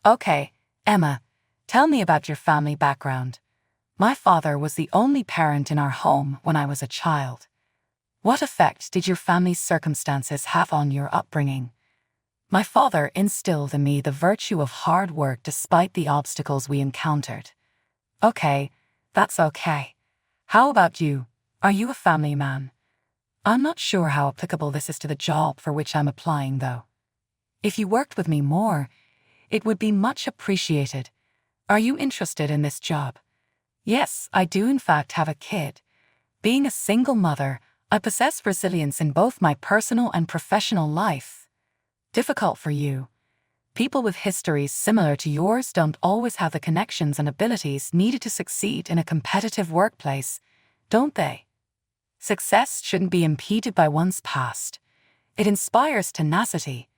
Okay, Emma, tell me about your family background. My father was the only parent in our home when I was a child. What effect did your family's circumstances have on your upbringing? My father instilled in me the virtue of hard work despite the obstacles we encountered. Okay, that's okay. How about you? Are you a family man? I'm not sure how applicable this is to the job for which I'm applying, though. If you worked with me more, it would be much appreciated. Are you interested in this job? Yes, I do in fact have a kid. Being a single mother, I possess resilience in both my personal and professional life. Difficult for you. People with histories similar to yours don't always have the connections and abilities needed to succeed in a competitive workplace, don't they? Success shouldn't be impeded by one's past. It inspires tenacity.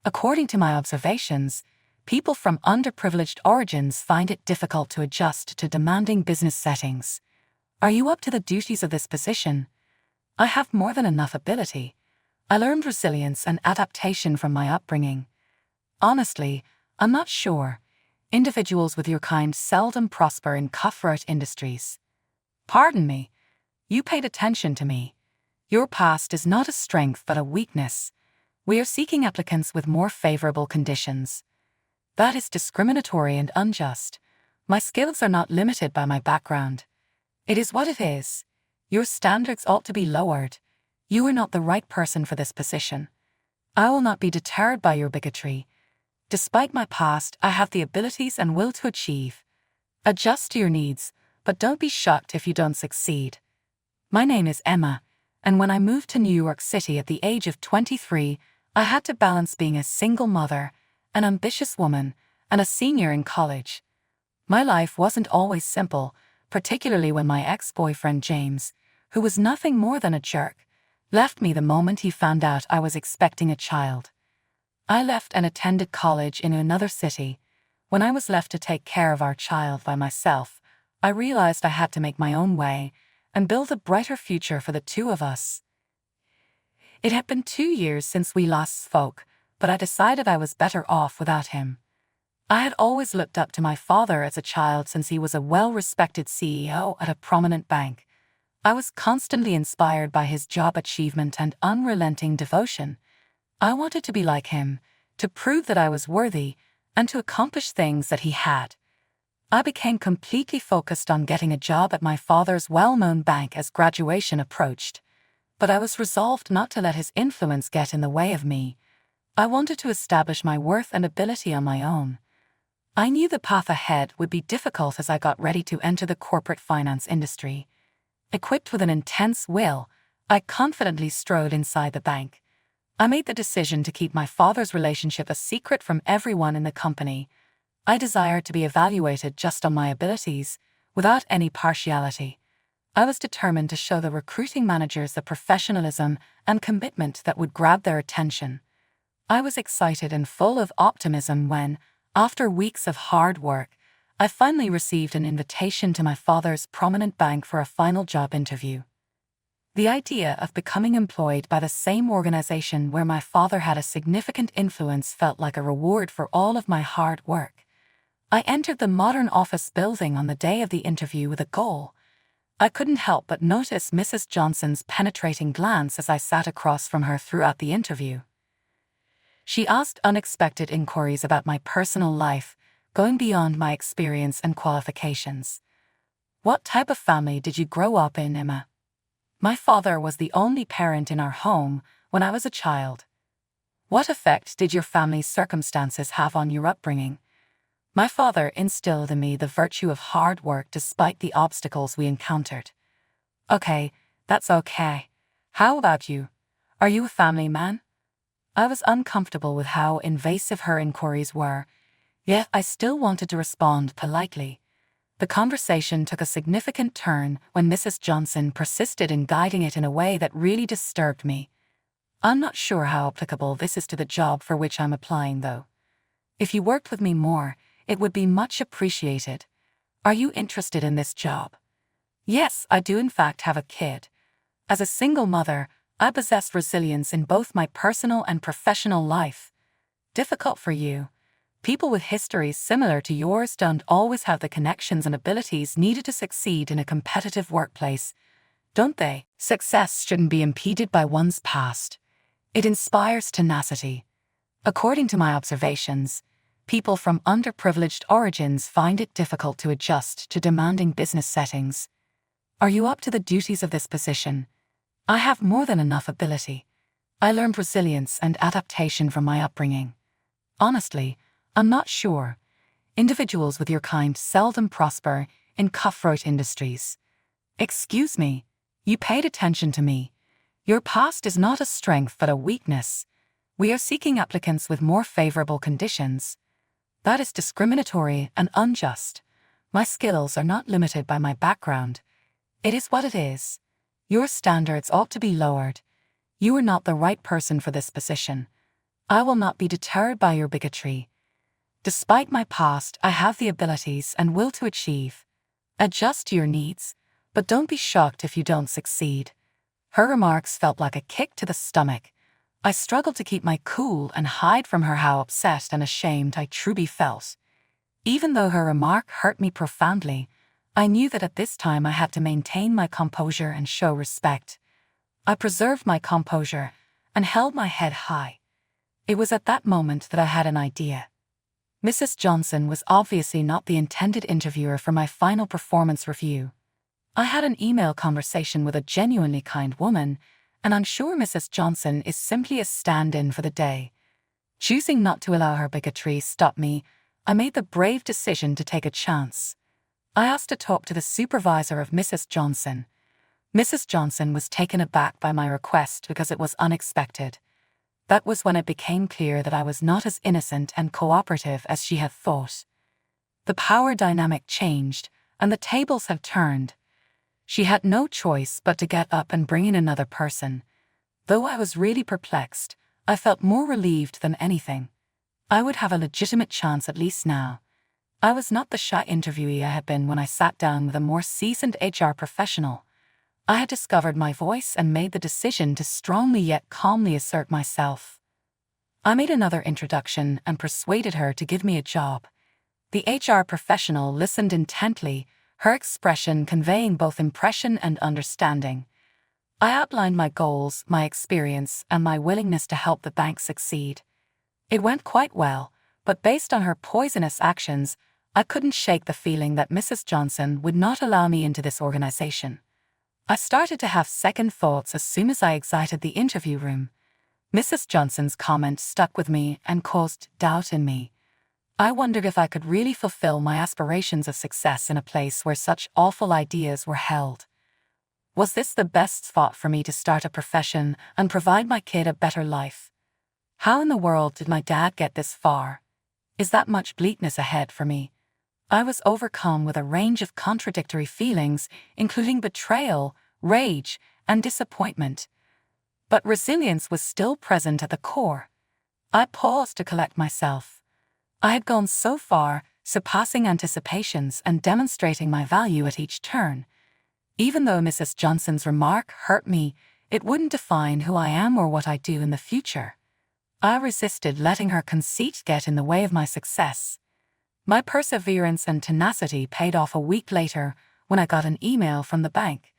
According to my observations, people from underprivileged origins find it difficult to adjust to demanding business settings. Are you up to the duties of this position? I have more than enough ability. I learned resilience and adaptation from my upbringing. Honestly, I'm not sure. Individuals with your kind seldom prosper in cutthroat industries. Pardon me. You paid attention to me. Your past is not a strength but a weakness. We are seeking applicants with more favorable conditions. That is discriminatory and unjust. My skills are not limited by my background. It is what it is. Your standards ought to be lowered. You are not the right person for this position. I will not be deterred by your bigotry. Despite my past, I have the abilities and will to achieve. Adjust to your needs, but don't be shocked if you don't succeed. My name is Emma, and when I moved to New York City at the age of 23, I had to balance being a single mother, an ambitious woman, and a senior in college. My life wasn't always simple, particularly when my ex-boyfriend James, who was nothing more than a jerk, left me the moment he found out I was expecting a child. I left and attended college in another city. When I was left to take care of our child by myself, I realized I had to make my own way and build a brighter future for the two of us. It had been 2 years since we last spoke, but I decided I was better off without him. I had always looked up to my father as a child since he was a well-respected CEO at a prominent bank. I was constantly inspired by his job achievement and unrelenting devotion. I wanted to be like him, to prove that I was worthy, and to accomplish things that he had. I became completely focused on getting a job at my father's well-known bank as graduation approached. But I was resolved not to let his influence get in the way of me. I wanted to establish my worth and ability on my own. I knew the path ahead would be difficult as I got ready to enter the corporate finance industry. Equipped with an intense will, I confidently strode inside the bank. I made the decision to keep my father's relationship a secret from everyone in the company. I desired to be evaluated just on my abilities, without any partiality. I was determined to show the recruiting managers the professionalism and commitment that would grab their attention. I was excited and full of optimism when, after weeks of hard work, I finally received an invitation to my father's prominent bank for a final job interview. The idea of becoming employed by the same organization where my father had a significant influence felt like a reward for all of my hard work. I entered the modern office building on the day of the interview with a goal. I couldn't help but notice Mrs. Johnson's penetrating glance as I sat across from her throughout the interview. She asked unexpected inquiries about my personal life, going beyond my experience and qualifications. What type of family did you grow up in, Emma? My father was the only parent in our home when I was a child. What effect did your family's circumstances have on your upbringing? My father instilled in me the virtue of hard work despite the obstacles we encountered. Okay, that's okay. How about you? Are you a family man? I was uncomfortable with how invasive her inquiries were, yet I still wanted to respond politely. The conversation took a significant turn when Mrs. Johnson persisted in guiding it in a way that really disturbed me. I'm not sure how applicable this is to the job for which I'm applying, though. If you worked with me more, it would be much appreciated. Are you interested in this job? Yes, I do in fact have a kid. As a single mother, I possess resilience in both my personal and professional life. Difficult for you. People with histories similar to yours don't always have the connections and abilities needed to succeed in a competitive workplace, don't they? Success shouldn't be impeded by one's past. It inspires tenacity. According to my observations, people from underprivileged origins find it difficult to adjust to demanding business settings. Are you up to the duties of this position? I have more than enough ability. I learned resilience and adaptation from my upbringing. Honestly, I'm not sure. Individuals with your kind seldom prosper in cutthroat industries. Excuse me, you paid attention to me. Your past is not a strength but a weakness. We are seeking applicants with more favorable conditions. That is discriminatory and unjust. My skills are not limited by my background. It is what it is. Your standards ought to be lowered. You are not the right person for this position. I will not be deterred by your bigotry. Despite my past, I have the abilities and will to achieve. Adjust to your needs, but don't be shocked if you don't succeed. Her remarks felt like a kick to the stomach. I struggled to keep my cool and hide from her how upset and ashamed I truly felt. Even though her remark hurt me profoundly, I knew that at this time I had to maintain my composure and show respect. I preserved my composure and held my head high. It was at that moment that I had an idea. Mrs. Johnson was obviously not the intended interviewer for my final performance review. I had an email conversation with a genuinely kind woman, and I'm sure Mrs. Johnson is simply a stand-in for the day. Choosing not to allow her bigotry stop me, I made the brave decision to take a chance. I asked to talk to the supervisor of Mrs. Johnson. Mrs. Johnson was taken aback by my request because it was unexpected. That was when it became clear that I was not as innocent and cooperative as she had thought. The power dynamic changed, and the tables have turned. She had no choice but to get up and bring in another person. Though I was really perplexed, I felt more relieved than anything. I would have a legitimate chance at least now. I was not the shy interviewee I had been when I sat down with a more seasoned HR professional. I had discovered my voice and made the decision to strongly yet calmly assert myself. I made another introduction and persuaded her to give me a job. The HR professional listened intently, her expression conveying both impression and understanding. I outlined my goals, my experience, and my willingness to help the bank succeed. It went quite well, but based on her poisonous actions, I couldn't shake the feeling that Mrs. Johnson would not allow me into this organization. I started to have second thoughts as soon as I exited the interview room. Mrs. Johnson's comment stuck with me and caused doubt in me. I wondered if I could really fulfill my aspirations of success in a place where such awful ideas were held. Was this the best spot for me to start a profession and provide my kid a better life? How in the world did my dad get this far? Is that much bleakness ahead for me? I was overcome with a range of contradictory feelings, including betrayal, rage, and disappointment. But resilience was still present at the core. I paused to collect myself. I had gone so far, surpassing anticipations and demonstrating my value at each turn. Even though Mrs. Johnson's remark hurt me, it wouldn't define who I am or what I do in the future. I resisted letting her conceit get in the way of my success. My perseverance and tenacity paid off a week later when I got an email from the bank.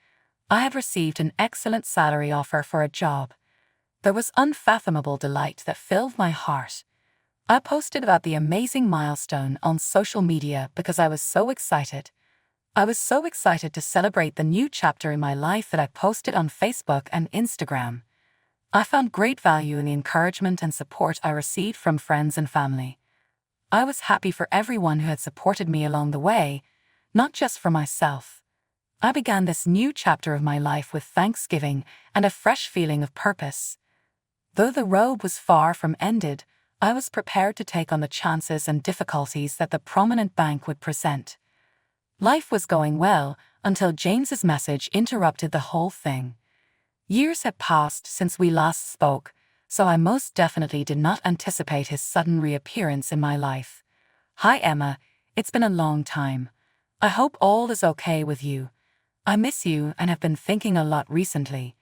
I had received an excellent salary offer for a job. There was unfathomable delight that filled my heart. I posted about the amazing milestone on social media because I was so excited. I was so excited to celebrate the new chapter in my life that I posted on Facebook and Instagram. I found great value in the encouragement and support I received from friends and family. I was happy for everyone who had supported me along the way, not just for myself. I began this new chapter of my life with thanksgiving and a fresh feeling of purpose. Though the road was far from ended, I was prepared to take on the chances and difficulties that the prominent bank would present. Life was going well until James's message interrupted the whole thing. Years had passed since we last spoke, so I most definitely did not anticipate his sudden reappearance in my life. "Hi Emma, it's been a long time. I hope all is okay with you. I miss you and have been thinking a lot recently.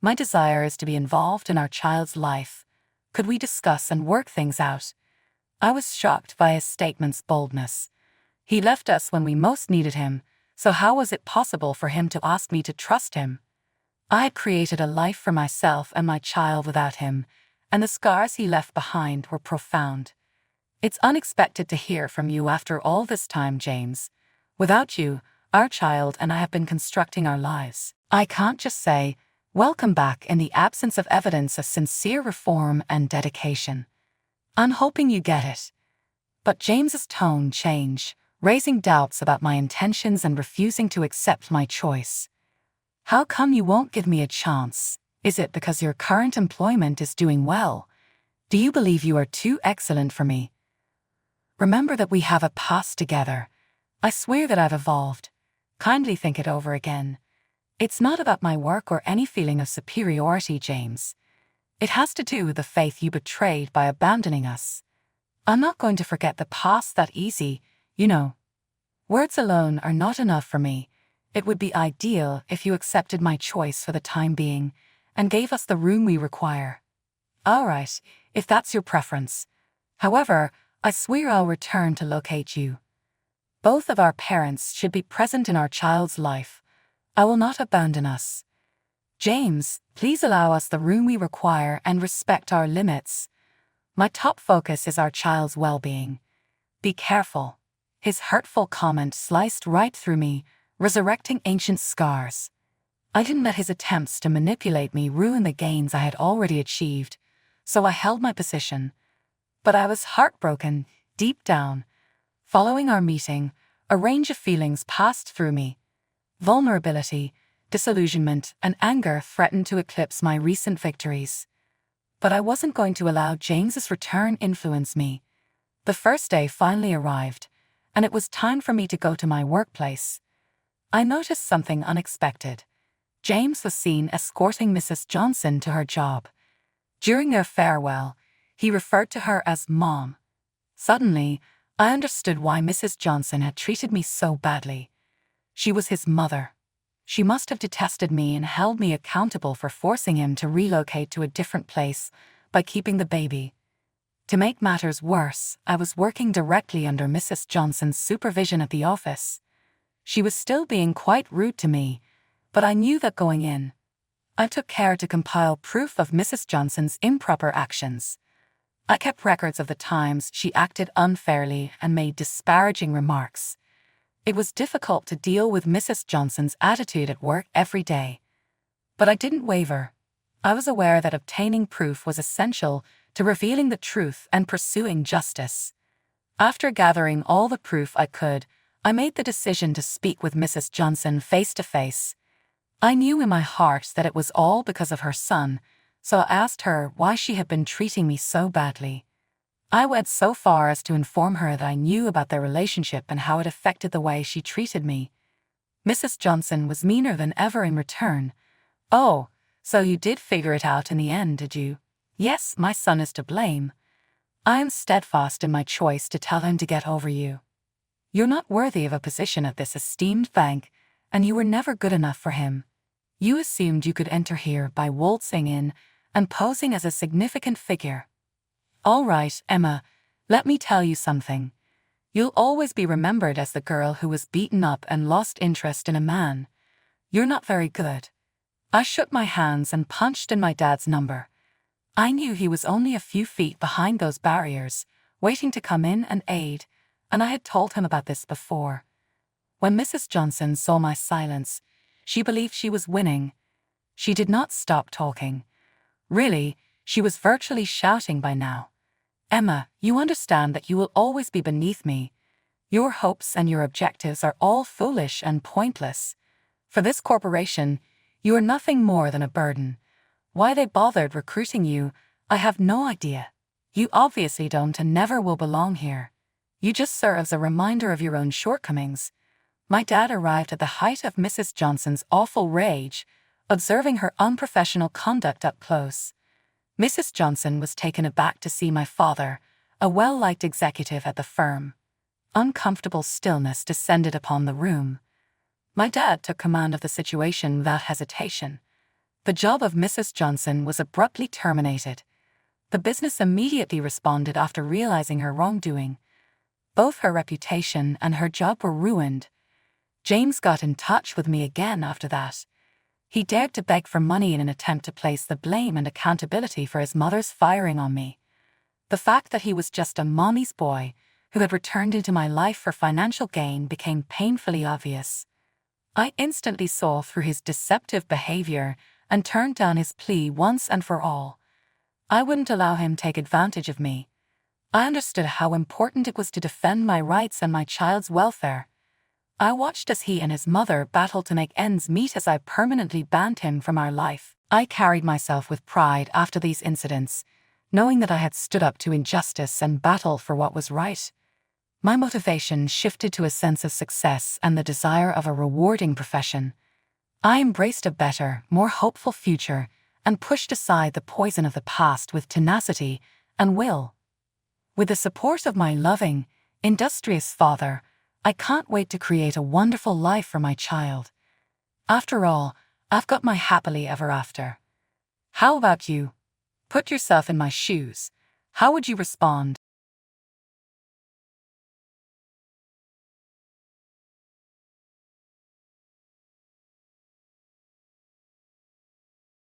My desire is to be involved in our child's life. Could we discuss and work things out?" I was shocked by his statement's boldness. He left us when we most needed him, so how was it possible for him to ask me to trust him? I had created a life for myself and my child without him, and the scars he left behind were profound. It's unexpected to hear from you after all this time, James. Without you, our child and I have been constructing our lives. I can't just say, welcome back in the absence of evidence of sincere reform and dedication. I'm hoping you get it. But James's tone changed, raising doubts about my intentions and refusing to accept my choice. How come you won't give me a chance? Is it because your current employment is doing well? Do you believe you are too excellent for me? Remember that we have a past together. I swear that I've evolved. Kindly think it over again. It's not about my work or any feeling of superiority, James. It has to do with the faith you betrayed by abandoning us. I'm not going to forget the past that easy, you know. Words alone are not enough for me. It would be ideal if you accepted my choice for the time being and gave us the room we require. All right, if that's your preference. However, I swear I'll return to locate you. Both of our parents should be present in our child's life. I will not abandon us. James, please allow us the room we require and respect our limits. My top focus is our child's well-being. Be careful. His hurtful comment sliced right through me, resurrecting ancient scars. I didn't let his attempts to manipulate me ruin the gains I had already achieved, so I held my position. But I was heartbroken, deep down. Following our meeting, a range of feelings passed through me. Vulnerability, disillusionment, and anger threatened to eclipse my recent victories. But I wasn't going to allow James's return influence me. The first day finally arrived, and it was time for me to go to my workplace. I noticed something unexpected. James was seen escorting Mrs. Johnson to her job. During their farewell, he referred to her as Mom. Suddenly, I understood why Mrs. Johnson had treated me so badly. She was his mother. She must have detested me and held me accountable for forcing him to relocate to a different place by keeping the baby. To make matters worse, I was working directly under Mrs. Johnson's supervision at the office. She was still being quite rude to me, but I knew that going in. I took care to compile proof of Mrs. Johnson's improper actions. I kept records of the times she acted unfairly and made disparaging remarks. It was difficult to deal with Mrs. Johnson's attitude at work every day. But I didn't waver. I was aware that obtaining proof was essential to revealing the truth and pursuing justice. After gathering all the proof I could, I made the decision to speak with Mrs. Johnson face to face. I knew in my heart that it was all because of her son, so I asked her why she had been treating me so badly. I went so far as to inform her that I knew about their relationship and how it affected the way she treated me. Mrs. Johnson was meaner than ever in return. "Oh, so you did figure it out in the end, did you? Yes, my son is to blame. I am steadfast in my choice to tell him to get over you. You're not worthy of a position at this esteemed bank, and you were never good enough for him. You assumed you could enter here by waltzing in and posing as a significant figure. All right, Emma, let me tell you something. You'll always be remembered as the girl who was beaten up and lost interest in a man. You're not very good." I shook my hands and punched in my dad's number. I knew he was only a few feet behind those barriers, waiting to come in and aid, and I had told him about this before. When Mrs. Johnson saw my silence, she believed she was winning. She did not stop talking. Really, she was virtually shouting by now. "Emma, you understand that you will always be beneath me. Your hopes and your objectives are all foolish and pointless. For this corporation, you are nothing more than a burden. Why they bothered recruiting you, I have no idea. You obviously don't and never will belong here. You just serve as a reminder of your own shortcomings." My dad arrived at the height of Mrs. Johnson's awful rage, observing her unprofessional conduct up close. Mrs. Johnson was taken aback to see my father, a well-liked executive at the firm. Uncomfortable stillness descended upon the room. My dad took command of the situation without hesitation. The job of Mrs. Johnson was abruptly terminated. The business immediately responded after realizing her wrongdoing. Both her reputation and her job were ruined. James got in touch with me again after that. He dared to beg for money in an attempt to place the blame and accountability for his mother's firing on me. The fact that he was just a mommy's boy who had returned into my life for financial gain became painfully obvious. I instantly saw through his deceptive behavior and turned down his plea once and for all. I wouldn't allow him to take advantage of me. I understood how important it was to defend my rights and my child's welfare. I watched as he and his mother battled to make ends meet as I permanently banned him from our life. I carried myself with pride after these incidents, knowing that I had stood up to injustice and battled for what was right. My motivation shifted to a sense of success and the desire of a rewarding profession. I embraced a better, more hopeful future and pushed aside the poison of the past with tenacity and will. With the support of my loving, industrious father, I can't wait to create a wonderful life for my child. After all, I've got my happily ever after. How about you? Put yourself in my shoes. How would you respond?